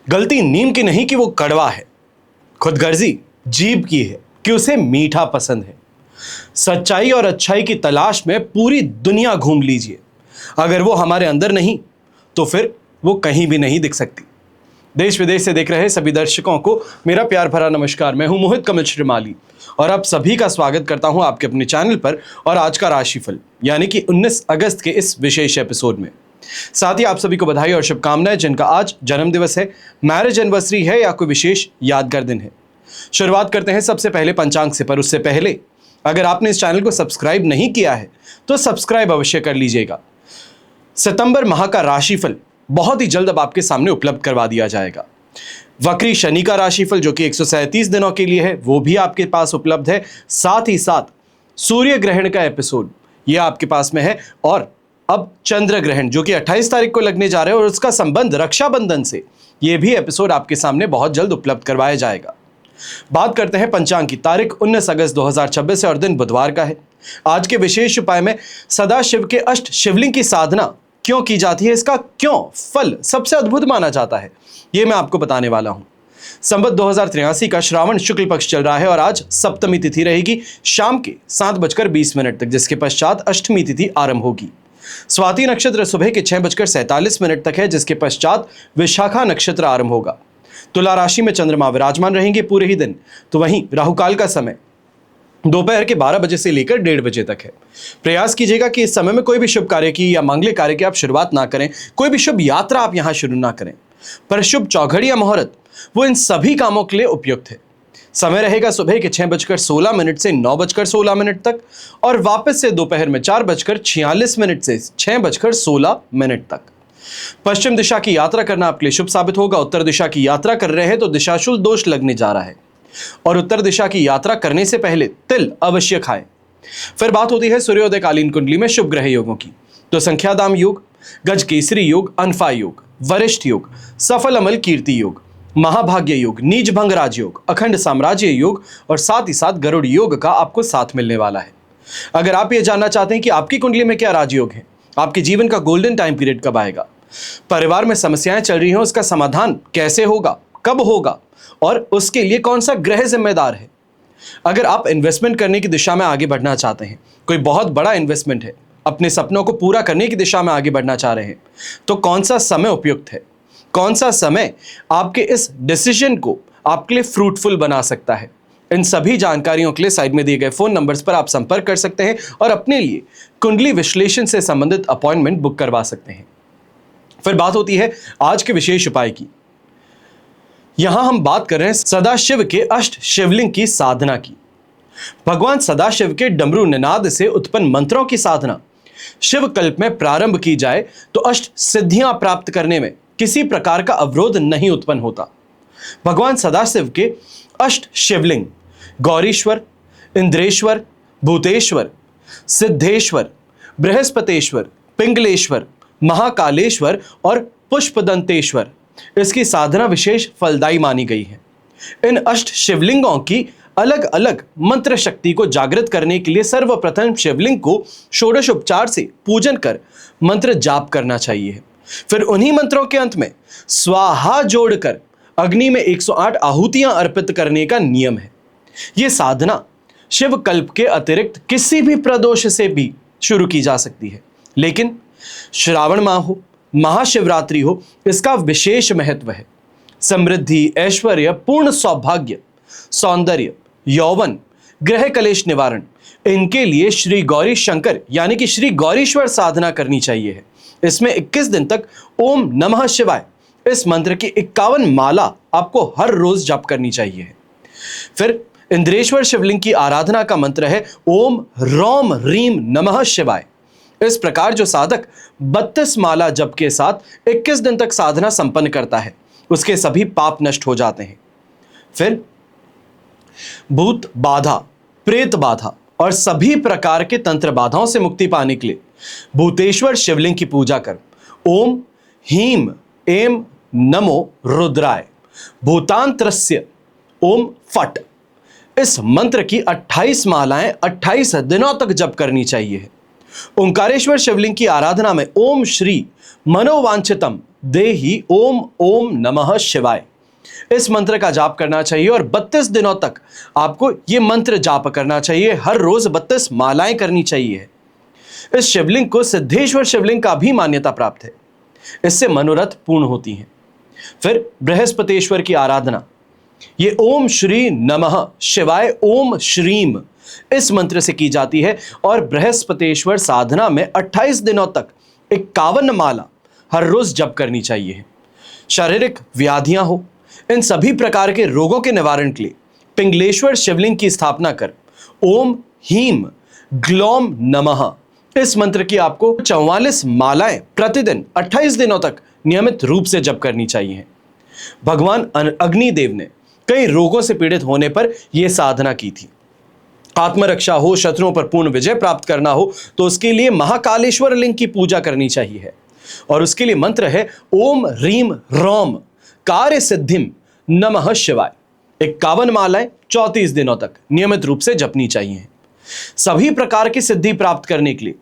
गलती नीम की नहीं कि वो कड़वा है, खुदगर्जी जीभ की है कि उसे मीठा पसंद है। सच्चाई और अच्छाई की तलाश में पूरी दुनिया घूम लीजिए, अगर वो हमारे अंदर नहीं तो फिर वो कहीं भी नहीं दिख सकती। देश विदेश से देख रहे सभी दर्शकों को मेरा प्यार भरा नमस्कार। मैं हूं मोहित कमल श्रीमाली और आप सभी का स्वागत करता हूं आपके अपने चैनल पर और आज का राशिफल यानी कि 19 अगस्त के इस विशेष एपिसोड में। साथ ही आप सभी को बधाई और शुभकामनाएं जिनका आज जन्म दिवस है, मैरिज एनिवर्सरी है या कोई विशेष यादगार दिन है। शुरुआत करते हैं सबसे पहले पंचांग से, पर उससे पहले अगर आपने इस चैनल को सब्सक्राइब नहीं किया है तो सब्सक्राइब अवश्य कर लीजिएगा। सितंबर माह का राशिफल बहुत ही जल्द अब आपके सामने उपलब्ध करवा दिया जाएगा। वक्री शनि का राशिफल जो कि 137 दिनों के लिए है वो भी आपके पास उपलब्ध है। साथ ही साथ सूर्य ग्रहण का एपिसोड ये आपके पास में है और अब चंद्र ग्रहण जो कि 28 तारीख को लगने जा रहा है और उसका संबंध रक्षाबंधन से, ये भी एपिसोड आपके सामने बहुत जल्द उपलब्ध करवाया जाएगा। बात करते हैं पंचांग की। तारीख 19 अगस्त 2026 है और दिन बुधवार का है। आज के विशेष उपाय में सदाशिव के अष्ट शिवलिंग की साधना क्यों की जाती है, इसका क्यों फल सबसे अद्भुत माना जाता है, ये मैं आपको बताने वाला हूं। संवत 2083 का श्रावण शुक्ल पक्ष चल रहा है और आज सप्तमी तिथि रहेगी शाम के 7:20 तक, जिसके पश्चात अष्टमी तिथि आरंभ होगी। स्वाति नक्षत्र सुबह के 6:47 तक है, जिसके पश्चात विशाखा नक्षत्र आरंभ होगा। तुला राशि में चंद्रमा विराजमान रहेंगे पूरे ही दिन, तो वहीं राहुकाल का समय दोपहर के 12 बजे से लेकर 1:30 बजे तक है। प्रयास कीजिएगा कि इस समय में कोई भी शुभ कार्य की या मांगलिक कार्य की आप शुरुआत ना करें, कोई भी शुभ यात्रा आप यहां शुरू ना करें। पर शुभ चौघड़ या मुहूर्त वो इन सभी कामों के लिए उपयुक्त है। समय रहेगा सुबह के 6:16 से 9:16 तक और वापस से दोपहर में 4:46 से 6:16 तक। पश्चिम दिशा की यात्रा करना आपके लिए शुभ साबित होगा। उत्तर दिशा की यात्रा कर रहे हैं तो दिशाशूल दोष लगने जा रहा है और उत्तर दिशा की यात्रा करने से पहले तिल अवश्य खाएं। फिर बात होती है सूर्योदयकालीन कुंडली में शुभ ग्रह योगों की, तो संख्याधाम योग, गज केसरी योग, अनफा योग, वरिष्ठ योग, सफल अमल कीर्ति योग, महाभाग्य योग, नीच भंग राज योग, अखंड साम्राज्य योग और साथ ही साथ गरुड़ योग का आपको साथ मिलने वाला है। अगर आप ये जानना चाहते हैं कि आपकी कुंडली में क्या राजयोग है, आपके जीवन का गोल्डन टाइम पीरियड कब आएगा, परिवार में समस्याएं चल रही हैं उसका समाधान कैसे होगा, कब होगा और उसके लिए कौन सा ग्रह जिम्मेदार है, अगर आप इन्वेस्टमेंट करने की दिशा में आगे बढ़ना चाहते हैं, कोई बहुत बड़ा इन्वेस्टमेंट है, अपने सपनों को पूरा करने की दिशा में आगे बढ़ना चाह रहे हैं, तो कौन सा समय उपयुक्त है, कौन सा समय आपके इस डिसीजन को आपके लिए फ्रूटफुल बना सकता है, इन सभी जानकारियों के लिए साइड में दिए गए फोन नंबर्स पर आप संपर्क कर सकते हैं और अपने लिए कुंडली विश्लेषण से संबंधित अपॉइंटमेंट बुक करवा सकते हैं। फिर बात होती है आज के विशेष उपाय की। यहां हम बात कर रहे हैं सदाशिव के अष्ट शिवलिंग की साधना की। भगवान सदाशिव के डमरू निनाद से उत्पन्न मंत्रों की साधना शिव कल्प में प्रारंभ की जाए तो अष्ट सिद्धियां प्राप्त करने में किसी प्रकार का अवरोध नहीं उत्पन्न होता। भगवान सदाशिव के अष्ट शिवलिंग गौरीश्वर, इंद्रेश्वर, भूतेश्वर, सिद्धेश्वर, बृहस्पतेश्वर, पिंगलेश्वर, महाकालेश्वर और पुष्पदंतेश्वर, इसकी साधना विशेष फलदायी मानी गई है। इन अष्ट शिवलिंगों की अलग अलग मंत्र शक्ति को जागृत करने के लिए सर्वप्रथम शिवलिंग को षोडशोपचार से पूजन कर मंत्र जाप करना चाहिए। फिर उन्हीं मंत्रों के अंत में स्वाहा जोड़कर अग्नि में 108 आहुतियां अर्पित करने का नियम है। यह साधना शिव कल्प के अतिरिक्त किसी भी प्रदोष से भी शुरू की जा सकती है, लेकिन श्रावण माह हो, महाशिवरात्रि हो, इसका विशेष महत्व है। समृद्धि, ऐश्वर्य, पूर्ण सौभाग्य, सौंदर्य, यौवन, ग्रह कलेश निवारण, इनके लिए श्री गौरी शंकर यानी कि श्री गौरीश्वर साधना करनी चाहिए है। इसमें 21 दिन तक ओम नमः शिवाय इस मंत्र की 51 माला आपको हर रोज जप करनी चाहिए। फिर इंद्रेश्वर शिवलिंग की आराधना का मंत्र है ओम रोम रीम नमः शिवाय। इस प्रकार जो साधक 32 माला जप के साथ 21 दिन तक साधना संपन्न करता है उसके सभी पाप नष्ट हो जाते हैं। फिर भूत बाधा, प्रेत बाधा और सभी प्रकार के तंत्र बाधाओं से मुक्ति पाने के लिए भूतेश्वर शिवलिंग की पूजा कर ओम हीम एम नमो रुद्राय भूतांत्रस्य ओम फट इस मंत्र की 28 मालाएं 28 दिनों तक जप करनी चाहिए। ओंकारेश्वर शिवलिंग की आराधना में ओम श्री मनोवांछितम देहि ओम ओम नमः शिवाय। इस मंत्र का जाप करना चाहिए और 32 दिनों तक आपको यह मंत्र जाप करना चाहिए। हर रोज 32 मालाएं करनी चाहिए। इस शिवलिंग को सिद्धेश्वर शिवलिंग का भी मान्यता प्राप्त है। इससे मनोरथ पूर्ण होती हैं। फिर बृहस्पतेश्वर की आराधना, ये ओम श्री नमः शिवाय ओम श्रीम इस मंत्र से की जाती है और बृहस्पतेश्वर साधना में 28 दिनों तक 51 माला हर रोज जप करनी चाहिए। शारीरिक व्याधियां हो, इन सभी प्रकार के रोगों के निवारण के लिए पिंगलेश्वर शिवलिंग की स्थापना कर ओम हीम ग्लौम नमः इस मंत्र की आपको 44 मालाएं प्रतिदिन 28 दिनों तक नियमित रूप से जप करनी चाहिए। भगवान अग्निदेव ने कई रोगों से पीड़ित होने पर यह साधना की थी। आत्मरक्षा हो, शत्रुओं पर पूर्ण विजय प्राप्त करना हो तो उसके लिए महाकालेश्वर लिंग की पूजा करनी चाहिए और उसके लिए मंत्र है ओम रीम रोम कार्य सिद्धिम नमः शिवाय। 51 मालाएं 34 दिनों तक नियमित रूप से जपनी चाहिए। सभी प्रकार की सिद्धि प्राप्त करने के लिए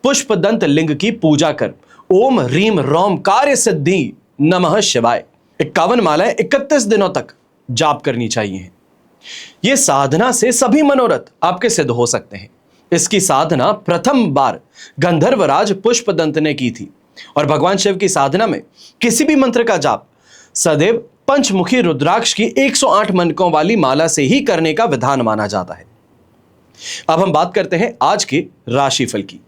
पुष्पदंत लिंग की पूजा कर ओम रीम रोम कार्य सिद्धि नमः शिवाय 51 मालाएं 31 दिनों तक जाप करनी चाहिए। यह साधना से सभी मनोरथ आपके सिद्ध हो सकते हैं। इसकी साधना प्रथम बार गंधर्वराज पुष्पदंत ने की थी और भगवान शिव की साधना में किसी भी मंत्र का जाप सदैव पंचमुखी रुद्राक्ष की 108 मनकों वाली माला से ही करने का विधान माना जाता है। अब हम बात करते हैं आज के राशिफल की।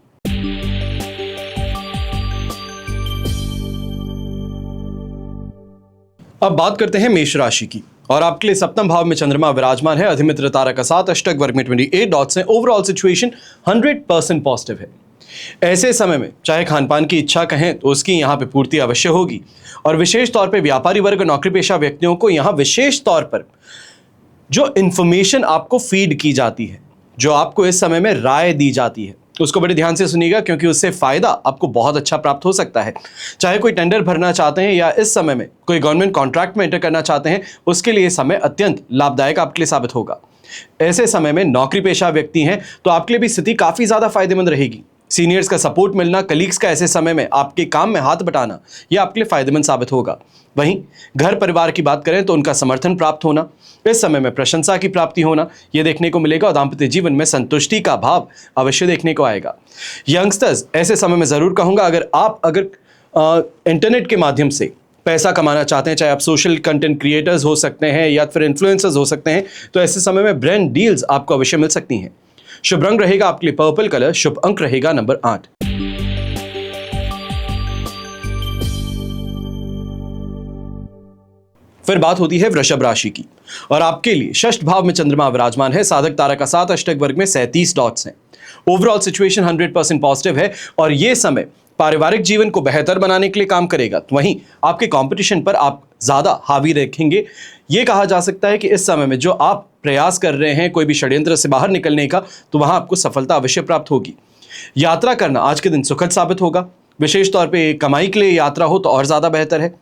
अब बात करते हैं मेष राशि की और आपके लिए सप्तम भाव में चंद्रमा विराजमान है। अधिमित्र तारा का 7, अष्टक वर्ग में 28 डॉट्स हैं। ओवरऑल सिचुएशन 100% पॉजिटिव है। ऐसे समय में चाहे खान पान की इच्छा कहें तो उसकी यहाँ पे पूर्ति अवश्य होगी और विशेष तौर पे व्यापारी वर्ग, नौकरी पेशा व्यक्तियों को यहाँ विशेष तौर पर जो इंफॉर्मेशन आपको फीड की जाती है, जो आपको इस समय में राय दी जाती है, उसको बड़े ध्यान से सुनिएगा क्योंकि उससे फायदा आपको बहुत अच्छा प्राप्त हो सकता है। चाहे कोई टेंडर भरना चाहते हैं या इस समय में कोई गवर्नमेंट कॉन्ट्रैक्ट में एंटर करना चाहते हैं, उसके लिए समय अत्यंत लाभदायक आपके लिए साबित होगा। ऐसे समय में नौकरी पेशा व्यक्ति हैं तो आपके लिए भी स्थिति काफी ज्यादा फायदेमंद रहेगी। सीनियर्स का सपोर्ट मिलना, कलीग्स का ऐसे समय में आपके काम में हाथ बटाना, यह आपके लिए फायदेमंद साबित होगा। वहीं घर परिवार की बात करें तो उनका समर्थन प्राप्त होना, इस समय में प्रशंसा की प्राप्ति होना यह देखने को मिलेगा और दाम्पत्य जीवन में संतुष्टि का भाव अवश्य देखने को आएगा। यंगस्टर्स ऐसे समय में जरूर कहूंगा अगर इंटरनेट के माध्यम से पैसा कमाना चाहते हैं, चाहे आप सोशल कंटेंट क्रिएटर्स हो सकते हैं या फिर इन्फ्लुएंसर्स हो सकते हैं, तो ऐसे समय में ब्रांड डील्स आपको अवश्य मिल सकती हैं। शुभ रंग रहेगा आपके लिए पर्पल कलर, शुभ अंक रहेगा नंबर 8। फिर बात होती है वृषभ राशि की और आपके लिए षष्ठ भाव में चंद्रमा विराजमान है। साधक तारा का 7, अष्टक वर्ग में 37 डॉट्स हैं। ओवरऑल सिचुएशन 100% पॉजिटिव है और यह समय पारिवारिक जीवन को बेहतर बनाने के लिए काम करेगा। तो वहीं आपके कंपटीशन पर आप ज्यादा हावी रखेंगे। यह कहा जा सकता है कि इस समय में जो आप प्रयास कर रहे हैं कोई भी षड्यंत्र से बाहर निकलने का, तो वहां आपको सफलता अवश्य प्राप्त होगी। यात्रा करना आज के दिन सुखद साबित होगा। विशेष तौर पे कमाई के लिए यात्रा हो तो और ज्यादा बेहतर है।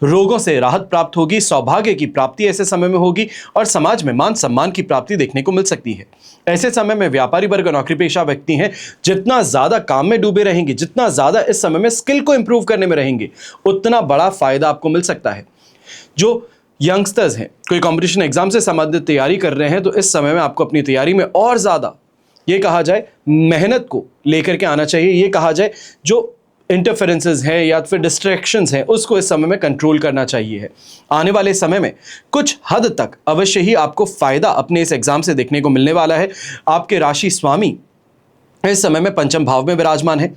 रोगों से राहत प्राप्त होगी, सौभाग्य की प्राप्ति ऐसे समय में होगी और समाज में मान सम्मान की प्राप्ति देखने को मिल सकती है। ऐसे समय में व्यापारी वर्ग, नौकरी पेशा व्यक्ति हैं, जितना ज्यादा काम में डूबे रहेंगे, जितना ज्यादा इस समय में स्किल को इंप्रूव करने में रहेंगे, उतना बड़ा फायदा आपको मिल सकता है। जो यंगस्टर्स हैं, कोई कंपटीशन एग्जाम से संबंधित तैयारी कर रहे हैं, तो इस समय में आपको अपनी तैयारी में और ज्यादा ये कहा जाए मेहनत को लेकर के आना चाहिए। ये कहा जाए जो इंटरफेरेंसेस हैं या फिर डिस्ट्रैक्शंस हैं उसको इस समय में कंट्रोल करना चाहिए है। आने वाले समय में कुछ हद तक अवश्य ही आपको फायदा अपने इस एग्जाम से देखने को मिलने वाला है। आपके राशि स्वामी इस समय में पंचम भाव में विराजमान है,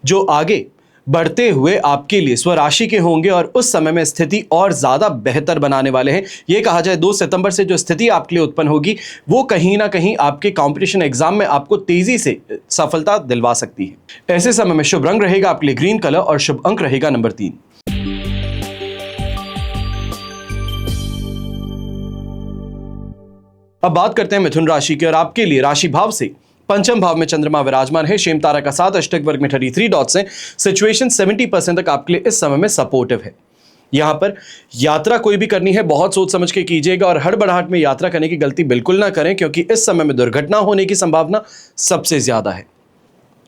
जो आगे बढ़ते हुए आपके लिए स्वराशि के होंगे और उस समय में स्थिति और ज्यादा बेहतर बनाने वाले हैं। यह कहा जाए 2 सितंबर से जो स्थिति आपके लिए उत्पन्न होगी वो कहीं ना कहीं आपके कंपटीशन एग्जाम में आपको तेजी से सफलता दिलवा सकती है। ऐसे समय में शुभ रंग रहेगा आपके लिए ग्रीन कलर और शुभ अंक रहेगा नंबर 3। अब बात करते हैं मिथुन राशि की और आपके लिए राशि भाव से पंचम भाव में चंद्रमा विराजमान है। शेम तारा का 7, अष्टक वर्ग में 33 डॉट्स हैं। सिचुएशन 70% तक आपके लिए इस समय में सपोर्टिव है। यहां पर यात्रा कोई भी करनी है बहुत सोच समझ के कीजिएगा और हड़बड़ाहट में यात्रा करने की गलती बिल्कुल ना करें क्योंकि इस समय में दुर्घटना होने की संभावना सबसे ज्यादा है।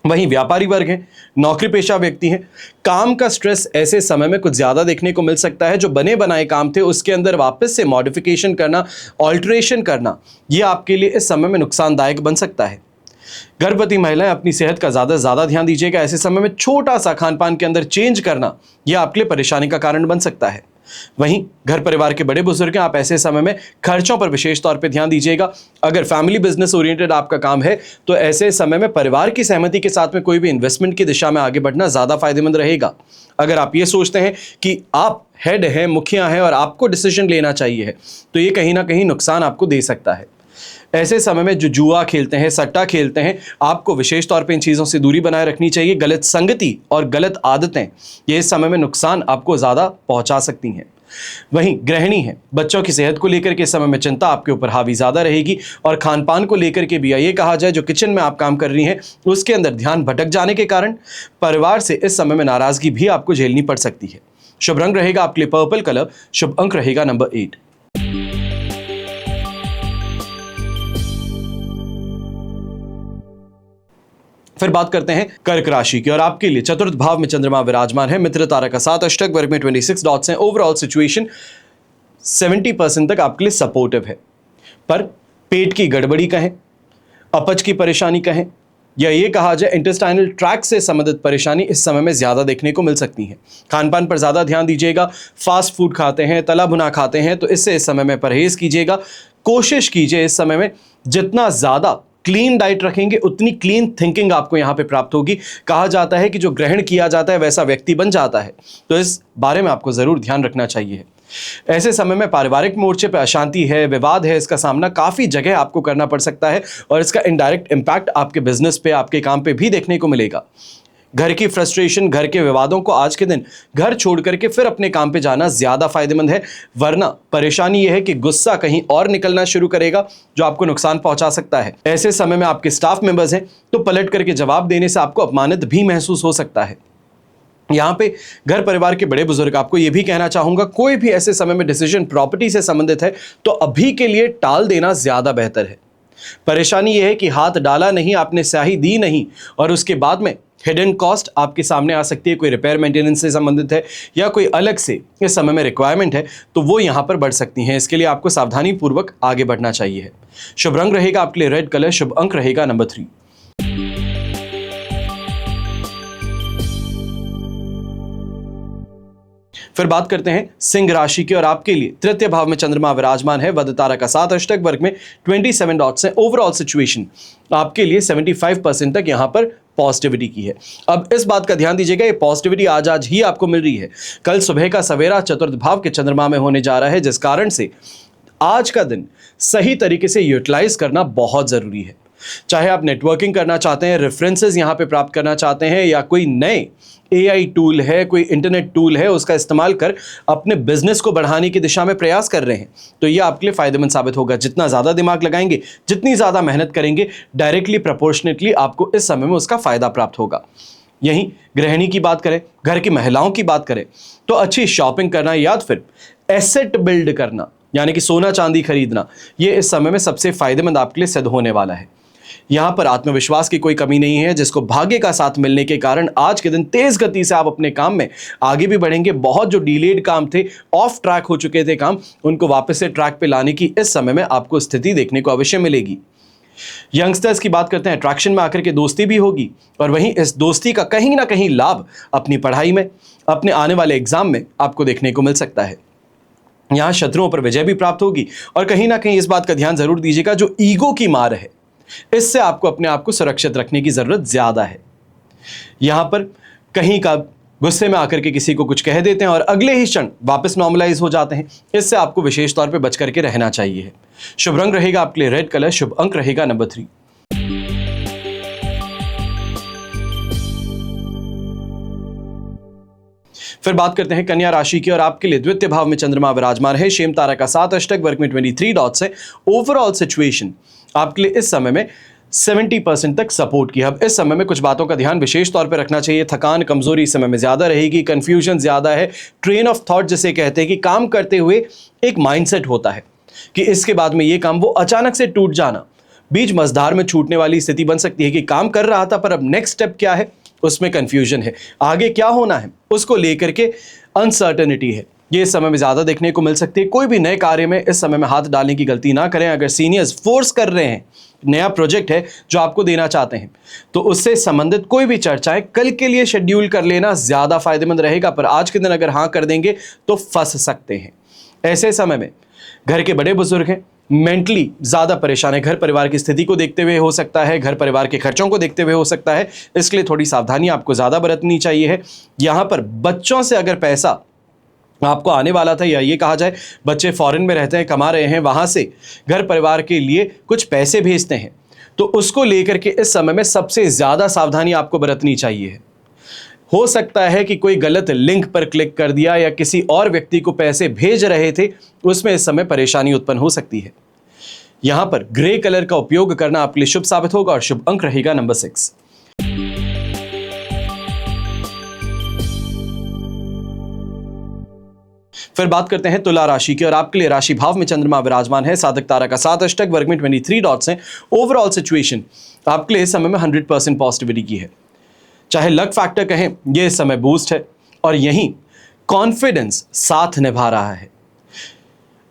वहीं व्यापारी वर्ग है, नौकरी पेशा व्यक्ति हैं, काम का स्ट्रेस ऐसे समय में कुछ ज्यादा देखने को मिल सकता है। जो बने बनाए काम थे उसके अंदर वापस से मॉडिफिकेशन करना, ऑल्टरेशन करना, यह आपके लिए इस समय में नुकसानदायक बन सकता है। गर्भवती महिलाएं अपनी सेहत का ज्यादा ध्यान दीजिएगा। ऐसे समय में छोटा सा खान पान के अंदर चेंज करना यह आपके लिए परेशानी का कारण बन सकता है। वहीं घर परिवार के बड़े बुजुर्ग हैं, आप ऐसे समय में खर्चों पर विशेष तौर पे ध्यान दीजिएगा। अगर फैमिली बिजनेस ओरिएंटेड आपका काम है तो ऐसे समय में परिवार की सहमति के साथ में कोई भी इन्वेस्टमेंट की दिशा में आगे बढ़ना ज्यादा फायदेमंद रहेगा। अगर आप ये सोचते हैं कि आप हेड हैं, मुखिया हैं और आपको डिसीजन लेना चाहिए तो ये कहीं ना कहीं नुकसान आपको दे सकता है। ऐसे समय में जो जुआ खेलते हैं, सट्टा खेलते हैं, आपको विशेष तौर पे इन चीज़ों से दूरी बनाए रखनी चाहिए। गलत संगति और गलत आदतें ये इस समय में नुकसान आपको ज़्यादा पहुंचा सकती हैं। वहीं गृहिणी है, बच्चों की सेहत को लेकर के इस समय में चिंता आपके ऊपर हावी ज़्यादा रहेगी और खान पान को लेकर के भी ये कहा जाए जो किचन में आप काम कर रही हैं उसके अंदर ध्यान भटक जाने के कारण परिवार से इस समय में नाराज़गी भी आपको झेलनी पड़ सकती है। शुभ रंग रहेगा आपके लिए पर्पल कलर, शुभ अंक रहेगा नंबर 8। फिर बात करते हैं कर्क राशि की और आपके लिए चतुर्थ भाव में चंद्रमा विराजमान है। मित्र तारा का 7 अष्टक, वर्ग में 26 डॉट्स हैं। ओवरऑल सिचुएशन 70% तक आपके लिए सपोर्टिव है, पर पेट की गड़बड़ी कहें, अपच की परेशानी कहें या ये कहा जाए इंटेस्टाइनल ट्रैक से संबंधित परेशानी इस समय में ज्यादा देखने को मिल सकती है। खान पान पर ज्यादा ध्यान दीजिएगा। फास्ट फूड खाते हैं, तला भुना खाते हैं तो इससे इस समय में परहेज कीजिएगा। कोशिश कीजिए इस समय में जितना ज्यादा क्लीन डाइट रखेंगे उतनी क्लीन थिंकिंग आपको यहां पे प्राप्त होगी। कहा जाता है कि जो ग्रहण किया जाता है वैसा व्यक्ति बन जाता है, तो इस बारे में आपको जरूर ध्यान रखना चाहिए। ऐसे समय में पारिवारिक मोर्चे पर अशांति है, विवाद है, इसका सामना काफी जगह आपको करना पड़ सकता है और इसका इनडायरेक्ट इंपैक्ट आपके बिजनेस पे, आपके काम पे भी देखने को मिलेगा। घर की फ्रस्ट्रेशन, घर के विवादों को आज के दिन घर छोड़ करके फिर अपने काम पे जाना ज्यादा फायदेमंद है, वरना परेशानी यह है कि गुस्सा कहीं और निकलना शुरू करेगा जो आपको नुकसान पहुंचा सकता है। ऐसे समय में आपके स्टाफ मेंबर्स हैं तो पलट करके जवाब देने से आपको अपमानित भी महसूस हो सकता है। यहाँ पे घर परिवार के बड़े बुजुर्ग, आपको यह भी कहना चाहूंगा कोई भी ऐसे समय में डिसीजन प्रॉपर्टी से संबंधित है तो अभी के लिए टाल देना ज्यादा बेहतर है। परेशानी यह है कि हाथ डाला नहीं, आपने स्याही दी नहीं और उसके बाद में हिडन कॉस्ट आपके सामने आ सकती है। कोई रिपेयर मेंटेनेंस से संबंधित है या कोई अलग से इस समय में रिक्वायरमेंट है तो वो यहां पर बढ़ सकती हैं। इसके लिए आपको सावधानी पूर्वक आगे बढ़ना चाहिए। शुभ रंग रहेगा आपके लिए रेड कलर, शुभ अंक रहेगा नंबर 3। फिर बात करते हैं सिंह राशि की और आपके लिए तृतीय भाव में चंद्रमा विराजमान है। वध तारा का 7 अष्टक, वर्ग में 27 डॉट्स हैं। ओवरऑल सिचुएशन आपके लिए 75% तक यहां पर पॉजिटिविटी की है। अब इस बात का ध्यान दीजिएगा, ये पॉजिटिविटी आज ही आपको मिल रही है। कल सुबह का सवेरा चतुर्थ भाव के चंद्रमा में होने जा रहा है, जिस कारण से आज का दिन सही तरीके से यूटिलाइज करना बहुत जरूरी है। चाहे आप नेटवर्किंग करना चाहते हैं, रेफरेंसेस यहां पे प्राप्त करना चाहते हैं या कोई नए AI टूल है, कोई इंटरनेट टूल है, उसका इस्तेमाल कर अपने बिजनेस को बढ़ाने की दिशा में प्रयास कर रहे हैं तो यह आपके लिए फायदेमंद साबित होगा। जितना ज़्यादा दिमाग लगाएंगे, जितनी ज़्यादा मेहनत करेंगे, डायरेक्टली प्रोपोर्शनेटली आपको इस समय में उसका फायदा प्राप्त होगा। यहीं गृहिणी की बात करें, घर की महिलाओं की बात करें तो अच्छी शॉपिंग करना या फिर एसेट बिल्ड करना यानी कि सोना चांदी खरीदना, ये इस समय में सबसे फायदेमंद आपके लिए सिद्ध होने वाला है। यहां पर आत्मविश्वास की कोई कमी नहीं है, जिसको भाग्य का साथ मिलने के कारण आज के दिन तेज गति से आप अपने काम में आगे भी बढ़ेंगे। बहुत जो डिलेड काम थे, ऑफ ट्रैक हो चुके थे काम, उनको वापस से ट्रैक पे लाने की इस समय में आपको स्थिति देखने को अवश्य मिलेगी। यंगस्टर्स की बात करते हैं, अट्रैक्शन में आकर के दोस्ती भी होगी और वहीं इस दोस्ती का कहीं ना कहीं लाभ अपनी पढ़ाई में, अपने आने वाले एग्जाम में आपको देखने को मिल सकता है। यहां शत्रुओं पर विजय भी प्राप्त होगी और कहीं ना कहीं इस बात का ध्यान जरूर दीजिएगा, जो ईगो की मार है इससे आपको अपने आप को सुरक्षित रखने की जरूरत ज्यादा है। यहां पर कहीं का गुस्से में आकर के किसी को कुछ कह देते हैं और अगले ही क्षण वापस नॉर्मलाइज हो जाते हैं, इससे आपको विशेष तौर पे बच करके रहना चाहिए। शुभ रंग रहेगा आपके लिए रेड कलर, शुभ अंक रहेगा नंबर 3। फिर बात करते हैं कन्या राशि की और आपके लिए द्वितीय भाव में चंद्रमा विराजमान है। शेम तारा का 7 अष्टक, वर्ग में 23 डॉट्स है। ओवरऑल सिचुएशन आपके लिए इस समय में 70% तक सपोर्ट की। अब इस समय में कुछ बातों का ध्यान विशेष तौर पर रखना चाहिए। थकान, कमजोरी इस समय में ज्यादा रहेगी, कंफ्यूजन ज्यादा है, ट्रेन ऑफ थॉट जिसे कहते हैं कि काम करते हुए एक माइंडसेट होता है कि इसके बाद में ये काम, वो अचानक से टूट जाना बीच मझधार में छूटने वाली स्थिति बन सकती है कि काम कर रहा था पर अब नेक्स्ट स्टेप क्या है उसमें कंफ्यूजन है, आगे क्या होना है उसको लेकर के अनसर्टेनिटी है। ये इस समय में ज्यादा देखने को मिल सकती है। कोई भी नए कार्य में इस समय में हाथ डालने की गलती ना करें। अगर सीनियर्स फोर्स कर रहे हैं, नया प्रोजेक्ट है जो आपको देना चाहते हैं, तो उससे संबंधित कोई भी चर्चाएं कल के लिए शेड्यूल कर लेना ज्यादा फायदेमंद रहेगा। पर आज के दिन अगर हाँ कर देंगे तो फंस सकते हैं। ऐसे समय में घर के बड़े बुजुर्ग हैं, मेंटली ज्यादा परेशान है, घर परिवार की स्थिति को देखते हुए हो सकता है, घर परिवार के खर्चों को देखते हुए हो सकता है, इसलिए थोड़ी सावधानी आपको ज्यादा बरतनी चाहिए है। यहां पर बच्चों से अगर पैसा आपको आने वाला था, या ये कहा जाए बच्चे फॉरेन में रहते हैं, कमा रहे हैं, वहां से घर परिवार के लिए कुछ पैसे भेजते हैं, तो उसको लेकर के इस समय में सबसे ज्यादा सावधानी आपको बरतनी चाहिए है। हो सकता है कि कोई गलत लिंक पर क्लिक कर दिया या किसी और व्यक्ति को पैसे भेज रहे थे, उसमें इस समय परेशानी उत्पन्न हो सकती है। यहां पर ग्रे कलर का उपयोग करना आपके लिए शुभ साबित होगा और शुभ अंक रहेगा नंबर 6। फिर बात करते हैं तुला राशि की, और आपके लिए राशि भाव में चंद्रमा विराजमान है, साधक तारा का 7 अष्टक, वर्ग में 23 डॉट्स हैं। ओवरऑल सिचुएशन आपके लिए इस समय में 100% पॉजिटिविटी की है। चाहे लक फैक्टर कहें, यह इस समय बूस्ट है और यहीं कॉन्फिडेंस साथ निभा रहा है।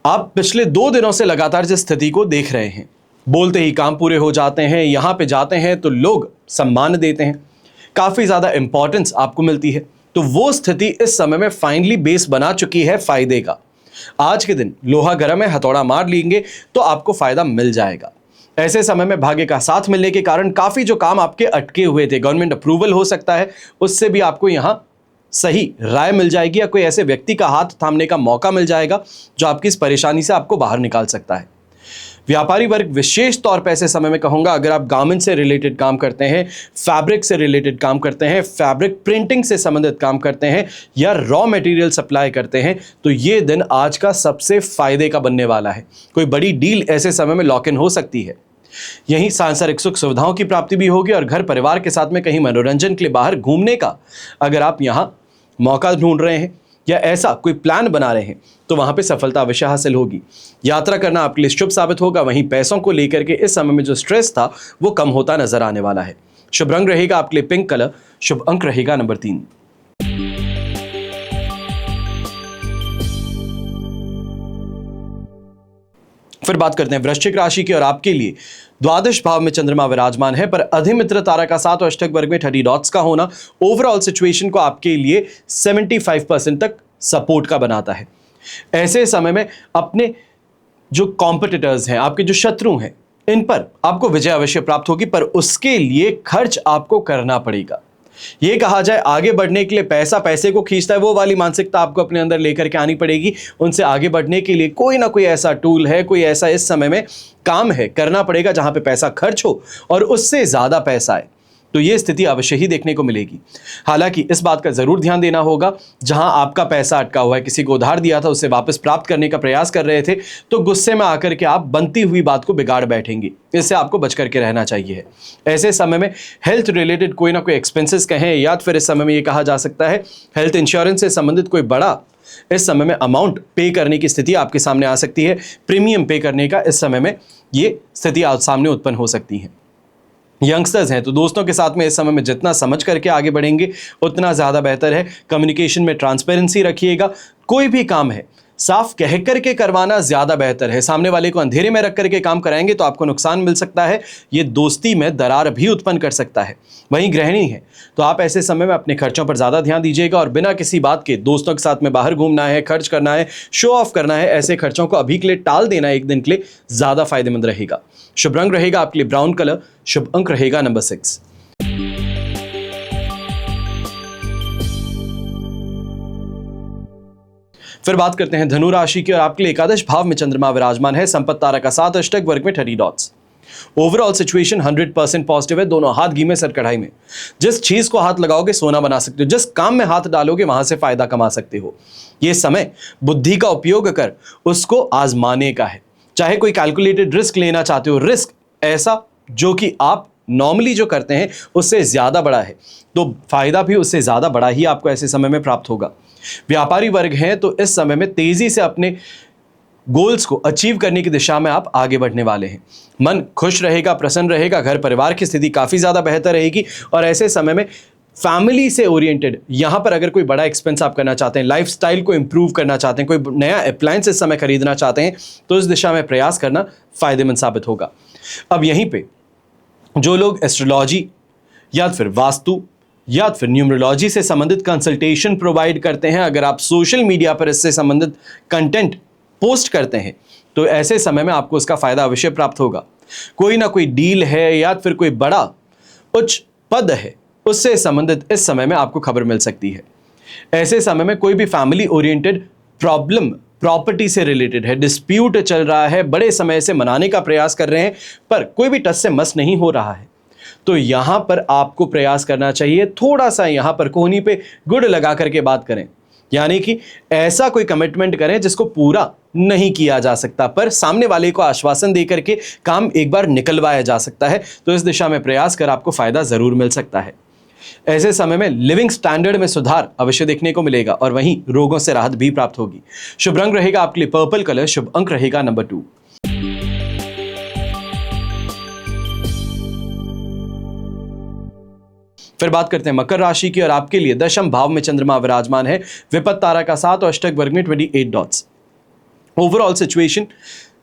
आप पिछले 2 दिनों से लगातार जिस स्थिति को देख रहे हैं, बोलते ही काम पूरे हो जाते हैं, यहां पे जाते हैं तो लोग सम्मान देते हैं, काफी ज्यादा इंपॉर्टेंस आपको मिलती है, तो वो स्थिति इस समय में फाइनली बेस बना चुकी है फायदे का। आज के दिन लोहा गर्म है, हथौड़ा मार लेंगे तो आपको फायदा मिल जाएगा। ऐसे समय में भाग्य का साथ मिलने के कारण काफी जो काम आपके अटके हुए थे, गवर्नमेंट अप्रूवल हो सकता है, उससे भी आपको यहां सही राय मिल जाएगी, या कोई ऐसे व्यक्ति का हाथ थामने का मौका मिल जाएगा जो आपकी इस परेशानी से आपको बाहर निकाल सकता है। व्यापारी वर्ग विशेष तौर पर ऐसे समय में कहूंगा, अगर आप गारमेंट से रिलेटेड काम करते हैं, फैब्रिक से रिलेटेड काम करते हैं, फैब्रिक प्रिंटिंग से संबंधित काम करते हैं, या रॉ मटेरियल सप्लाई करते हैं, तो ये दिन आज का सबसे फायदे का बनने वाला है। कोई बड़ी डील ऐसे समय में लॉक इन हो सकती है। यहीं सांसारिक सुख सुविधाओं की प्राप्ति भी होगी, और घर परिवार के साथ में कहीं मनोरंजन के लिए बाहर घूमने का अगर आप यहां मौका ढूंढ रहे हैं या ऐसा कोई प्लान बना रहे हैं, तो वहां पे सफलता अवश्य हासिल होगी। यात्रा करना आपके लिए शुभ साबित होगा। वहीं पैसों को लेकर के इस समय में जो स्ट्रेस था वो कम होता नजर आने वाला है। शुभ रंग रहेगा आपके लिए पिंक कलर, शुभ अंक रहेगा नंबर 3। फिर बात करते हैं वृश्चिक राशि की, और आपके लिए द्वादश भाव में चंद्रमा विराजमान है, पर अधिमित्र तारा का 7 अष्टक, वर्ग में 30 डॉट्स का होना ओवरऑल सिचुएशन को आपके लिए 75% तक सपोर्ट का बनाता है। ऐसे समय में अपने जो कॉम्पिटिटर्स हैं, आपके जो शत्रु हैं, इन पर आपको विजय अवश्य प्राप्त होगी, पर उसके लिए खर्च आपको करना पड़ेगा। ये कहा जाए आगे बढ़ने के लिए पैसा पैसे को खींचता है, वो वाली मानसिकता आपको अपने अंदर लेकर के आनी पड़ेगी। उनसे आगे बढ़ने के लिए कोई ना कोई ऐसा टूल है, कोई ऐसा इस समय में काम है, करना पड़ेगा जहां पे पैसा खर्च हो और उससे ज्यादा पैसा आए। तो ये स्थिति अवश्य ही देखने को मिलेगी। हालांकि इस बात का जरूर ध्यान देना होगा, जहां आपका पैसा अटका हुआ है, किसी को उधार दिया था, उसे वापस प्राप्त करने का प्रयास कर रहे थे, तो गुस्से में आकर के आप बनती हुई बात को बिगाड़ बैठेंगे। इससे आपको बच करके रहना चाहिए। ऐसे समय में हेल्थ रिलेटेड कोई ना कोई एक्सपेंसेस कहें, या फिर इस समय में ये कहा जा सकता है हेल्थ इंश्योरेंस से संबंधित कोई बड़ा इस समय में अमाउंट पे करने की स्थिति आपके सामने आ सकती है। प्रीमियम पे करने का इस समय में ये स्थिति सामने उत्पन्न हो सकती है। यंगस्टर्स हैं तो दोस्तों के साथ में इस समय में जितना समझ करके आगे बढ़ेंगे उतना ज़्यादा बेहतर है। कम्युनिकेशन में ट्रांसपेरेंसी रखिएगा। कोई भी काम है साफ कह करके करवाना ज़्यादा बेहतर है। सामने वाले को अंधेरे में रख करके काम कराएंगे तो आपको नुकसान मिल सकता है। ये दोस्ती में दरार भी उत्पन्न कर सकता है। वहीं गृहिणी है तो आप ऐसे समय में अपने खर्चों पर ज़्यादा ध्यान दीजिएगा, और बिना किसी बात के दोस्तों के साथ में बाहर घूमना है, खर्च करना है, शो ऑफ करना है, ऐसे खर्चों को अभी के लिए टाल देना एक दिन के लिए ज़्यादा फायदेमंद रहेगा। शुभ रंग रहेगा आपके लिए ब्राउन कलर, शुभ अंक रहेगा नंबर 6। फिर बात करते हैं धनु राशि की, और आपके लिए एकादश भाव में चंद्रमा विराजमान है। संपत्ति तारा का 7 अष्टक, वर्ग में 30 डॉट्स। ओवरऑल सिचुएशन 100% पॉजिटिव है। दोनों हाथ घी में सर कढ़ाई में। जिस चीज को हाथ लगाओगे सोना बना सकते हो, जिस काम में हाथ डालोगे वहां से फायदा कमा सकते हो। यह समय बुद्धि का उपयोग कर उसको आजमाने का है। चाहे कोई कैलकुलेटेड रिस्क लेना चाहते हो, रिस्क ऐसा जो कि आप नॉर्मली जो करते हैं उससे ज्यादा बड़ा है, तो फायदा भी उससे ज्यादा बड़ा ही आपको ऐसे समय में प्राप्त होगा। व्यापारी वर्ग हैं तो इस समय में तेजी से अपने गोल्स को अचीव करने की दिशा में आप आगे बढ़ने वाले हैं। मन खुश रहेगा, प्रसन्न रहेगा, घर परिवार की स्थिति काफ़ी ज़्यादा बेहतर रहेगी। और ऐसे समय में फैमिली से ओरिएंटेड यहाँ पर अगर कोई बड़ा एक्सपेंस आप करना चाहते हैं, लाइफस्टाइल को इंप्रूव करना चाहते हैं, कोई नया अप्लायंस इस समय खरीदना चाहते हैं, तो इस दिशा में प्रयास करना फायदेमंद साबित होगा। अब यहीं पे जो लोग एस्ट्रोलॉजी या फिर वास्तु या फिर न्यूमरोलॉजी से संबंधित कंसल्टेशन प्रोवाइड करते हैं, अगर आप सोशल मीडिया पर इससे संबंधित कंटेंट पोस्ट करते हैं, तो ऐसे समय में आपको इसका फायदा अवश्य प्राप्त होगा। कोई ना कोई डील है या फिर कोई बड़ा उच्च पद है, उससे संबंधित इस समय में आपको खबर मिल सकती है। ऐसे समय में कोई भी फैमिली ओरिएंटेड प्रॉब्लम प्रॉपर्टी से रिलेटेड है, डिस्प्यूट चल रहा है, बड़े समय से मनाने का प्रयास कर रहे हैं पर कोई भी टस से मस नहीं हो रहा है, तो यहां पर आपको प्रयास करना चाहिए, थोड़ा सा यहां पर कोहनी पे गुड़ लगा करके बात करें, यानी कि ऐसा कोई कमिटमेंट करें जिसको पूरा नहीं किया जा सकता पर सामने वाले को आश्वासन देकर के काम एक बार निकलवाया जा सकता है। तो इस दिशा में प्रयास कर आपको फायदा जरूर मिल सकता है। ऐसे समय में लिविंग स्टैंडर्ड में सुधार अवश्य देखने को मिलेगा और वहीं रोगों से राहत भी प्राप्त होगी। शुभ रंग रहेगा आपके लिए पर्पल कलर, शुभ अंक रहेगा नंबर 2। फिर बात करते हैं मकर राशि की और आपके लिए दशम भाव में चंद्रमा विराजमान है, विपत्त तारा का 7 और अष्टक वर्ग में 28 डॉट्स। ओवरऑल सिचुएशन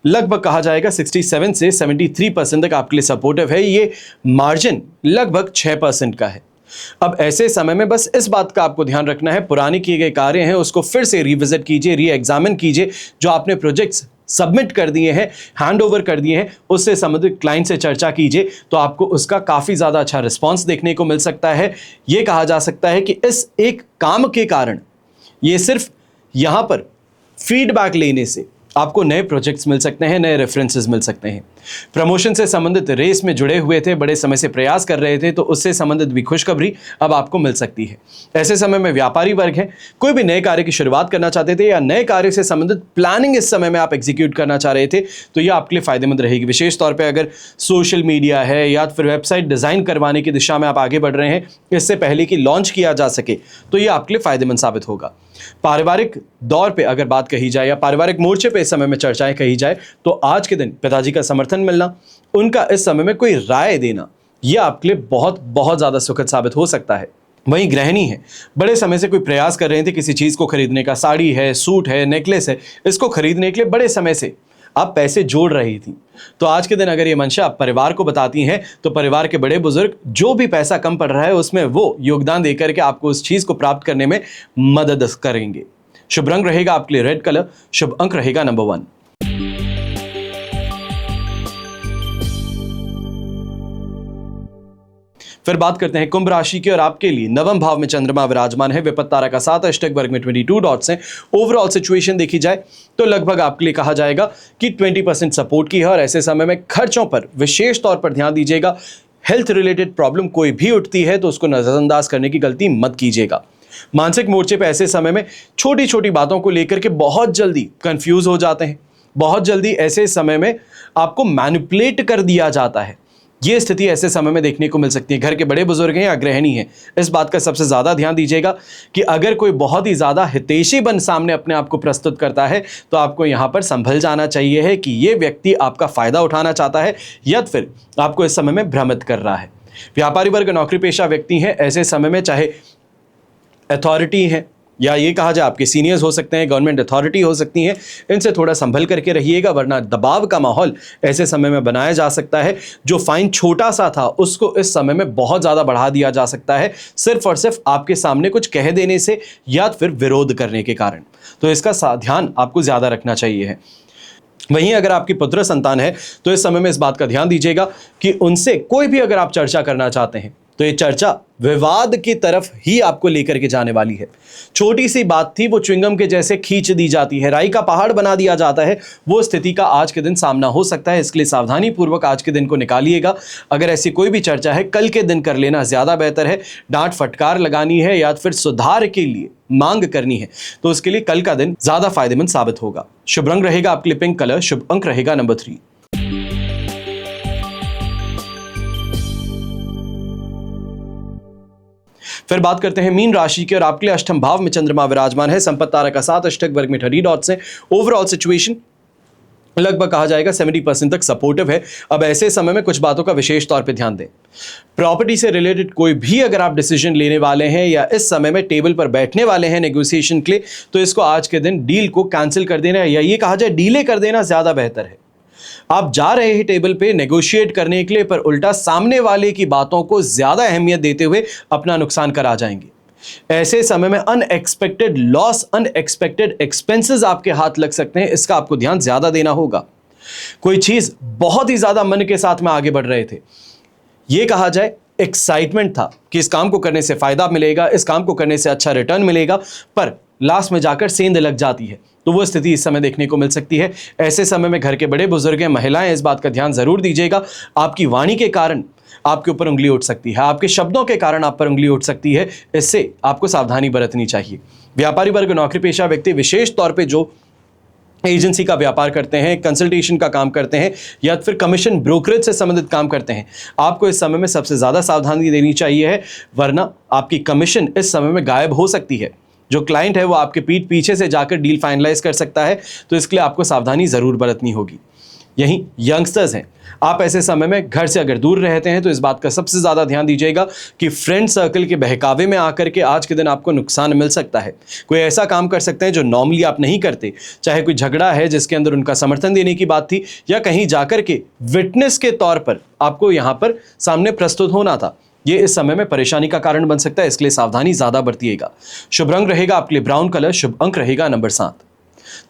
लगभग कहा जाएगा 67 से 73% तक आपके लिए सपोर्टिव है। ये मार्जिन लगभग 6% का है। अब ऐसे समय में बस इस बात का आपको ध्यान रखना है, पुराने किए गए कार्य हैं उसको फिर से रिविजिट कीजिए, री एग्जामिन कीजिए। जो आपने प्रोजेक्ट्स सबमिट कर दिए हैं, हैंड ओवर कर दिए हैं, उससे संबंधित क्लाइंट से चर्चा कीजिए, तो आपको उसका काफ़ी ज़्यादा अच्छा रिस्पॉन्स देखने को मिल सकता है। ये कहा जा सकता है कि इस एक काम के कारण, ये सिर्फ यहाँ पर फीडबैक लेने से आपको नए प्रोजेक्ट्स मिल सकते हैं, नए रेफरेंसेस मिल सकते हैं। प्रमोशन से संबंधित रेस में जुड़े हुए थे, बड़े समय से प्रयास कर रहे थे, तो उससे संबंधित भी खुशखबरी अब आपको मिल सकती है। ऐसे समय में व्यापारी वर्ग है, कोई भी नए कार्य की शुरुआत करना चाहते थे या नए कार्य से संबंधित प्लानिंग इस समय में आप एग्जीक्यूट करना चाह रहे थे, तो ये आपके लिए फायदेमंद रहेगी। विशेष तौर पर अगर सोशल मीडिया है या फिर वेबसाइट डिज़ाइन करवाने की दिशा में आप आगे बढ़ रहे हैं, इससे पहले कि लॉन्च किया जा सके, तो ये आपके लिए फायदेमंद साबित होगा। पारिवारिक दौर पे अगर बात कही जाए या पारिवारिक मोर्चे पे इस समय में चर्चाएं कही जाए, तो आज के दिन पिताजी का समर्थन मिलना, उनका इस समय में कोई राय देना, यह आपके लिए बहुत बहुत ज़्यादा सुखद साबित हो सकता है। वहीं गृहिणी है, बड़े समय से कोई प्रयास कर रहे थे किसी चीज़ को खरीदने का, साड़ी है, सूट है, नेकलेस है, इसको खरीदने के लिए बड़े समय से आप पैसे जोड़ रही थी, तो आज के दिन अगर ये मंशा आप परिवार को बताती हैं, तो परिवार के बड़े बुजुर्ग जो भी पैसा कम पड़ रहा है उसमें वो योगदान देकर के आपको उस चीज़ को प्राप्त करने में मदद करेंगे। शुभ रंग रहेगा आपके लिए रेड कलर, शुभ अंक रहेगा नंबर 1। फिर बात करते हैं कुंभ राशि की और आपके लिए नवम भाव में चंद्रमा विराजमान है, विपत्त तारा का 7, अष्टक वर्ग में 22 डॉट्स हैं। ओवरऑल सिचुएशन देखी जाए तो लगभग आपके लिए कहा जाएगा कि 20% सपोर्ट की है और ऐसे समय में खर्चों पर विशेष तौर पर ध्यान दीजिएगा। हेल्थ रिलेटेड प्रॉब्लम कोई भी उठती है तो उसको नजरअंदाज करने की गलती मत कीजिएगा। मानसिक मोर्चे पर ऐसे समय में छोटी छोटी बातों को लेकर के बहुत जल्दी कंफ्यूज हो जाते हैं, बहुत जल्दी ऐसे समय में आपको मैनिपुलेट कर दिया जाता है। ये स्थिति ऐसे समय में देखने को मिल सकती है। घर के बड़े बुजुर्ग हैं या गृहिणी हैं, इस बात का सबसे ज़्यादा ध्यान दीजिएगा कि अगर कोई बहुत ही ज़्यादा हितैषी बन सामने अपने आप को प्रस्तुत करता है, तो आपको यहाँ पर संभल जाना चाहिए है कि ये व्यक्ति आपका फ़ायदा उठाना चाहता है या फिर आपको इस समय में भ्रमित कर रहा है। व्यापारी वर्ग, नौकरी पेशा व्यक्ति हैं, ऐसे समय में चाहे अथॉरिटी है या ये कहा जाए आपके सीनियर्स हो सकते हैं, गवर्नमेंट अथॉरिटी हो सकती हैं, इनसे थोड़ा संभल करके रहिएगा, वरना दबाव का माहौल ऐसे समय में बनाया जा सकता है। जो फाइन छोटा सा था उसको इस समय में बहुत ज़्यादा बढ़ा दिया जा सकता है, सिर्फ और सिर्फ आपके सामने कुछ कह देने से या फिर विरोध करने के कारण। तो इसका ध्यान आपको ज़्यादा रखना चाहिए है। वहीं अगर आपकी पुत्र संतान है तो इस समय में इस बात का ध्यान दीजिएगा कि उनसे कोई भी अगर आप चर्चा करना चाहते हैं तो ये चर्चा विवाद की तरफ ही आपको लेकर के जाने वाली है। छोटी सी बात थी, वो च्युइंगम के जैसे खींच दी जाती है, राई का पहाड़ बना दिया जाता है, वो स्थिति का आज के दिन सामना हो सकता है। इसके लिए सावधानी पूर्वक आज के दिन को निकालिएगा। अगर ऐसी कोई भी चर्चा है, कल के दिन कर लेना ज़्यादा बेहतर है। डांट फटकार लगानी है या फिर सुधार के लिए मांग करनी है, तो उसके लिए कल का दिन ज़्यादा फायदेमंद साबित होगा। शुभ रंग रहेगा आपके लिए पिंक कलर, शुभ अंक रहेगा नंबर 3। फिर बात करते हैं मीन राशि की और आपके लिए अष्टम भाव में चंद्रमा विराजमान है, संपत्ति तारा का 7, अष्टक वर्ग में 30 डॉट्स हैं। ओवरऑल सिचुएशन लगभग कहा जाएगा 70% तक सपोर्टिव है। अब ऐसे समय में कुछ बातों का विशेष तौर पे ध्यान दें। प्रॉपर्टी से रिलेटेड कोई भी अगर आप डिसीजन लेने वाले हैं या इस समय में टेबल पर बैठने वाले हैं नेगोशिएशन के लिए, तो इसको आज के दिन डील को कैंसिल कर देना या ये कहा जाए डीले कर देना ज़्यादा बेहतर है। आप जा रहे हैं टेबल पे नेगोशिएट करने के लिए, पर उल्टा सामने वाले की बातों को ज़्यादा अहमियत देते हुए अपना नुकसान करा जाएंगे। ऐसे समय में अनएक्सपेक्टेड लॉस, अनएक्सपेक्टेड एक्सपेंसेस आपके हाथ लग सकते हैं, इसका आपको ध्यान ज्यादा देना होगा। कोई चीज बहुत ही ज्यादा मन के साथ में आगे बढ़ रहे थे, यह कहा जाए एक्साइटमेंट था कि इस काम को करने से फायदा मिलेगा, इस काम को करने से अच्छा रिटर्न मिलेगा, पर लास्ट में जाकर सेंध लग जाती है, तो वो स्थिति इस समय देखने को मिल सकती है। ऐसे समय में घर के बड़े बुजुर्ग हैं, महिलाएं, इस बात का ध्यान जरूर दीजिएगा। आपकी वाणी के कारण आपके ऊपर उंगली उठ सकती है, आपके शब्दों के कारण आप पर उंगली उठ सकती है, इससे आपको सावधानी बरतनी चाहिए। व्यापारी वर्ग, नौकरी पेशा व्यक्ति, विशेष तौर पे जो एजेंसी का व्यापार करते हैं, कंसल्टेशन का काम करते हैं या फिर कमीशन ब्रोकरेज से संबंधित काम करते हैं, आपको इस समय में सबसे ज़्यादा सावधानी देनी चाहिए है, वरना आपकी कमीशन इस समय में गायब हो सकती है। जो क्लाइंट है वो आपके पीठ पीछे से जाकर डील फाइनलाइज कर सकता है, तो इसके लिए आपको सावधानी ज़रूर बरतनी होगी। यहीं यंगस्टर्स हैं, आप ऐसे समय में घर से अगर दूर रहते हैं तो इस बात का सबसे ज़्यादा ध्यान दीजिएगा कि फ्रेंड सर्कल के बहकावे में आकर के आज के दिन आपको नुकसान मिल सकता है। कोई ऐसा काम कर सकते हैं जो नॉर्मली आप नहीं करते, चाहे कोई झगड़ा है जिसके अंदर उनका समर्थन देने की बात थी, या कहीं जाकर के विटनेस के तौर पर आपको यहाँ पर सामने प्रस्तुत होना था, ये इस समय में परेशानी का कारण बन सकता है, इसलिए सावधानी ज़्यादा बरतिएगा। शुभ रंग रहेगा आपके लिए ब्राउन कलर, शुभ अंक रहेगा नंबर 7।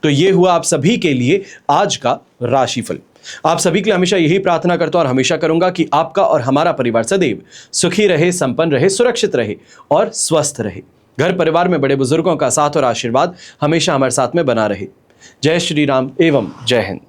तो ये हुआ आप सभी के लिए आज का राशिफल। आप सभी के लिए हमेशा यही प्रार्थना करता हूं और हमेशा करूंगा कि आपका और हमारा परिवार सदैव सुखी रहे, संपन्न रहे, सुरक्षित रहे और स्वस्थ रहे। घर परिवार में बड़े बुजुर्गों का साथ और आशीर्वाद हमेशा हमारे साथ में बना रहे। जय श्री राम एवं जय हिंद।